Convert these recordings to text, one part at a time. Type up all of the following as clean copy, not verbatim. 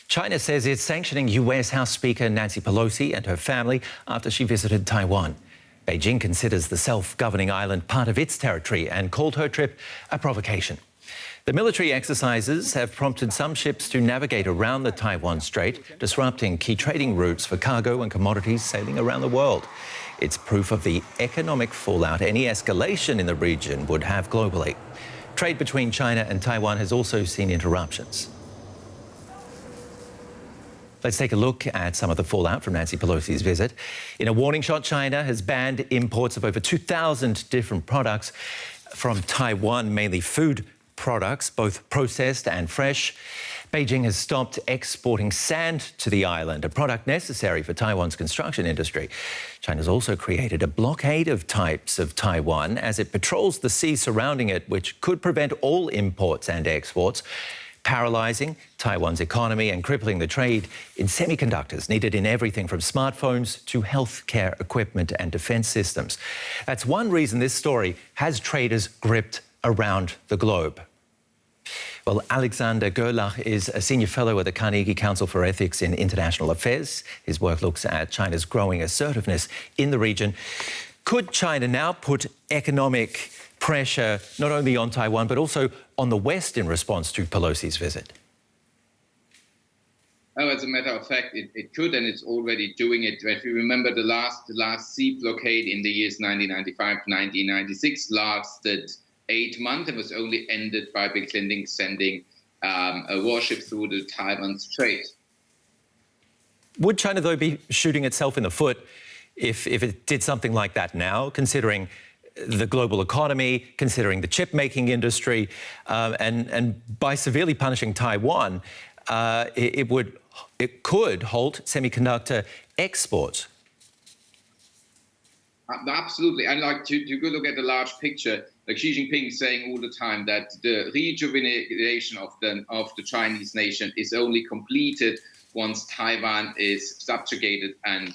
China says it's sanctioning US House Speaker Nancy Pelosi and her family after she visited Taiwan. Beijing considers the self-governing island part of its territory and called her trip a provocation. The military exercises have prompted some ships to navigate around the Taiwan Strait, disrupting key trading routes for cargo and commodities sailing around the world. It's proof of the economic fallout any escalation in the region would have globally. Trade between China and Taiwan has also seen interruptions. Let's take a look at some of the fallout from Nancy Pelosi's visit. In a warning shot, China has banned imports of over 2,000 different products from Taiwan, mainly food products, both processed and fresh. Beijing has stopped exporting sand to the island, a product necessary for Taiwan's construction industry. China's also created a blockade of types of Taiwan as it patrols the sea surrounding it, which could prevent all imports and exports, paralysing Taiwan's economy and crippling the trade in semiconductors needed in everything from smartphones to healthcare equipment and defence systems. That's one reason this story has traders gripped around the globe. Well, Alexander Gerlach is a senior fellow at the Carnegie Council for Ethics in International Affairs. His work looks at China's growing assertiveness in the region. Could China now put economic pressure not only on Taiwan but also on the West in response to Pelosi's visit? Oh, as a matter of fact, it could, and it's already doing it. If you remember, the last sea blockade in the years 1995 to 1996 lasted 8 months and was only ended by Bill Clinton sending a warship through the Taiwan Strait. Would China, though, be shooting itself in the foot if it did something like that now, considering the global economy, considering the chip-making industry, and by severely punishing Taiwan, it could halt semiconductor exports? Absolutely. And like to go look at the large picture, like Xi Jinping is saying all the time that the rejuvenation of the Chinese nation is only completed once Taiwan is subjugated and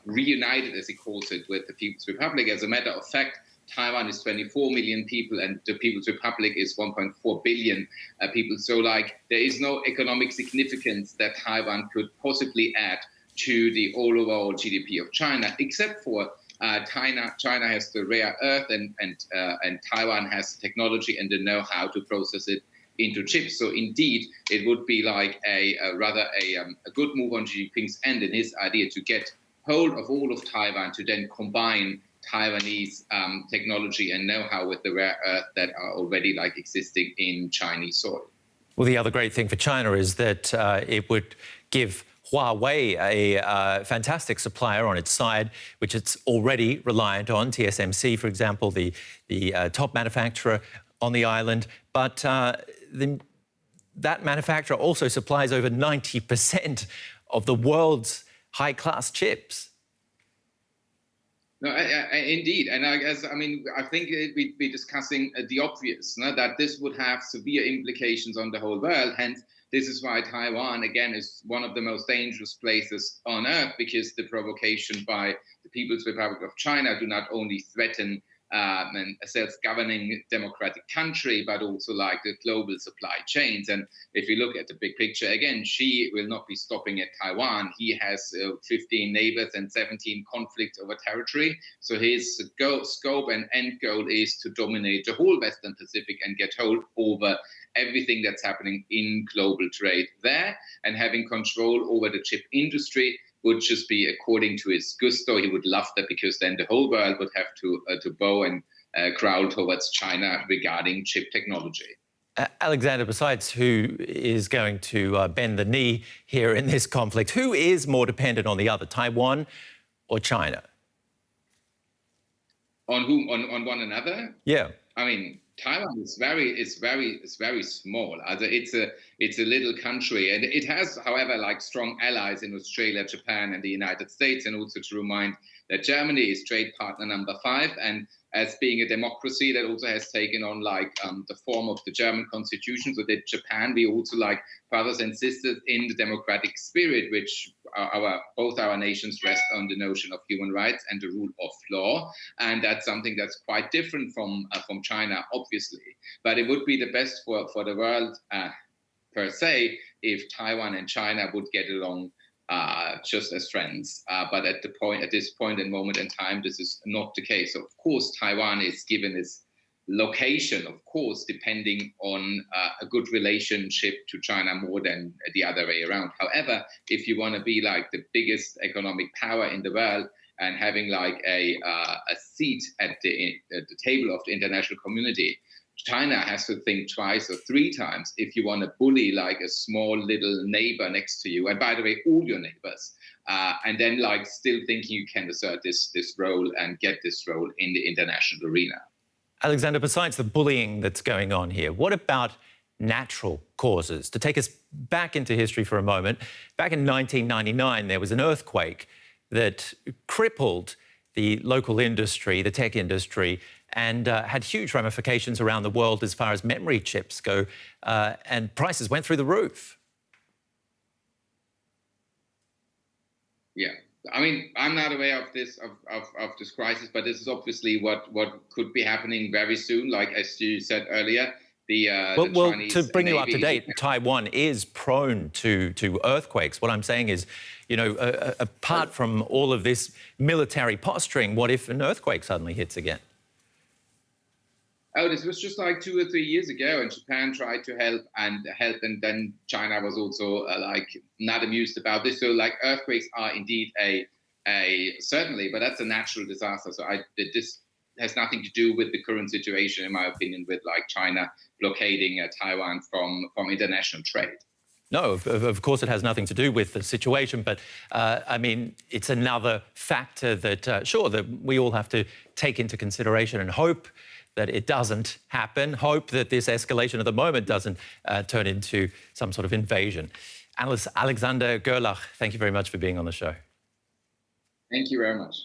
reunited, as he calls it, with the People's Republic. As a matter of fact, Taiwan is 24 million people and the People's Republic is 1.4 billion people. So like there is no economic significance that Taiwan could possibly add to the overall GDP of China, except for China has the rare earth and Taiwan has the technology and the know-how to process it into chips. So indeed, it would be like a good move on Xi Jinping's end in his idea to get hold of all of Taiwan to then combine Taiwanese technology and know-how with the rare earth that are already like existing in Chinese soil. Well, the other great thing for China is that it would give Huawei, a fantastic supplier on its side, which it's already reliant on, TSMC, for example, the top manufacturer on the island. But that manufacturer also supplies over 90% of the world's high-class chips. No, indeed. And I think we'd be discussing the obvious, that this would have severe implications on the whole world. Hence, this is why Taiwan, again, is one of the most dangerous places on earth, because the provocation by the People's Republic of China do not only threaten a self-governing democratic country, but also like the global supply chains. And if you look at the big picture, again, Xi will not be stopping at Taiwan. He has 15 neighbors and 17 conflicts over territory. So his scope and end goal is to dominate the whole Western Pacific and get hold over everything that's happening in global trade there, and having control over the chip industry would just be according to his gusto. He would love that, because then the whole world would have to bow and growl towards China regarding chip technology. Alexander, besides who is going to bend the knee here in this conflict, who is more dependent on the other, Taiwan or China? On whom? On one another? Yeah. I mean, Taiwan is very small. It's a little country, and it has, however, like strong allies in Australia, Japan, and the United States. And also to remind that Germany is trade partner number 5, and as being a democracy that also has taken on like the form of the German constitution. So that Japan, we also like brothers and sisters in the democratic spirit, which both our nations rest on the notion of human rights and the rule of law. And that's something that's quite different from China, obviously. But it would be the best for the world per se, if Taiwan and China would get along just as friends. But at this point and moment in time, this is not the case. So of course, Taiwan is given its location, of course, depending on a good relationship to China more than the other way around. However, if you want to be like the biggest economic power in the world and having like a seat at the table of the international community, China has to think twice or three times if you want to bully like a small little neighbor next to you, and by the way, all your neighbors, and then like still thinking you can assert this role and get this role in the international arena. Alexander, besides the bullying that's going on here, what about natural causes? To take us back into history for a moment, back in 1999, there was an earthquake that crippled the local industry, the tech industry, and had huge ramifications around the world as far as memory chips go, and prices went through the roof. Yeah. I mean, I'm not aware of this crisis, but this is obviously what could be happening very soon. Like as you said earlier, the Chinese to bring you up to Navy date, Taiwan is prone to earthquakes. What I'm saying is, you know, apart from all of this military posturing, what if an earthquake suddenly hits again? Oh, this was just like 2 or 3 years ago, and Japan tried to help, and then China was also like not amused about this. So like earthquakes are indeed a certainly, but that's a natural disaster. So this has nothing to do with the current situation, in my opinion, with like China blockading Taiwan from international trade. No, of course it has nothing to do with the situation, but I mean, it's another factor that, sure, that we all have to take into consideration and hope that it doesn't happen, hope that this escalation at the moment doesn't turn into some sort of invasion. Alexander Gerlach, thank you very much for being on the show. Thank you very much.